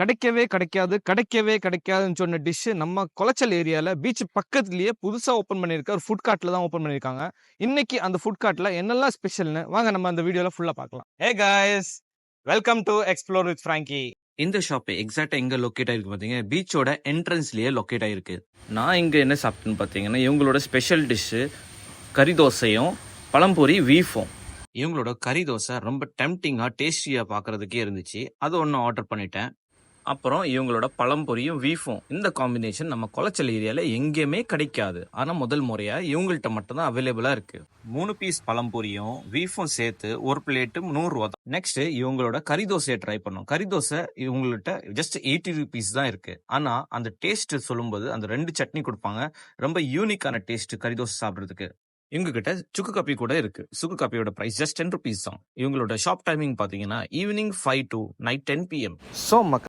கிடைக்காதுன்னு சொன்ன டிஷ் நம்ம குளச்சல் ஏரியால பீச் பக்கத்துலயே புதுசா ஓபன் பண்ணிருக்க ஒரு ஃபுட் கார்ட்ல தான் ஓபன் பண்ணிருக்காங்க. இன்னைக்கு அந்த ஃபுட் கார்ட்ல என்னெல்லாம் ஸ்பெஷல்னு வாங்க நம்ம அந்த வீடியோல ஃபுல்லா பார்க்கலாம். ஹே guys, welcome to explore with Frankie. இந்த ஷாப் எக்ஸாக்டா எங்க லொக்கேட் ஆயிருக்கு பாத்தீங்க, பீச்சோட என்ட்ரன்ஸ்லயே லொக்கேட் ஆயிருக்கு. நான் இங்க என்ன சாப்பிட்டேன்னு பாத்தீங்கன்னா, இவங்களோட ஸ்பெஷல் டிஷ் கறி தோசையும் பழம்பொரி வீஃபும். இவங்களோட கறி தோசை ரொம்ப டெம்டிங்கா டேஸ்டியா பாக்குறதுக்கே இருந்துச்சு. அது ஒன்று ஆர்டர் பண்ணிட்டேன். அப்புறம் இவங்களோட பழம்பொரியும் வீஃபும், இந்த காம்பினேஷன் நம்ம குளச்சல் ஏரியால எங்கேயுமே கிடைக்காது. ஆனா முதல் முறையா இவங்கள்ட்ட மட்டும் தான் அவைலபிளா இருக்கு. 3 பீஸ் பழம்பொரியும் வீஃபும் சேர்த்து ஒரு பிளேட்டு 100 ரூபா தான். நெக்ஸ்ட் இவங்களோட கறி தோசையை ட்ரை பண்ணோம். கறி தோசை இவங்கள்ட்ட ஜஸ்ட் 80 ருபீஸ் தான் இருக்கு. ஆனா அந்த டேஸ்ட் சொல்லும்போது அந்த 2 சட்னி கொடுப்பாங்க. ரொம்ப யூனிக்கான டேஸ்ட் கறி தோசை சாப்பிட்றதுக்கு. இவங்க கிட்ட சுக்கு காப்பி கூட இருக்கு. சுக்கு காப்பியோட பிரைஸ் ஜஸ்ட் 10 ருபீஸ் தான். இவங்களோட ஷாப் டைமிங் பாத்தீங்கன்னா evening 5 to night 10 PM. So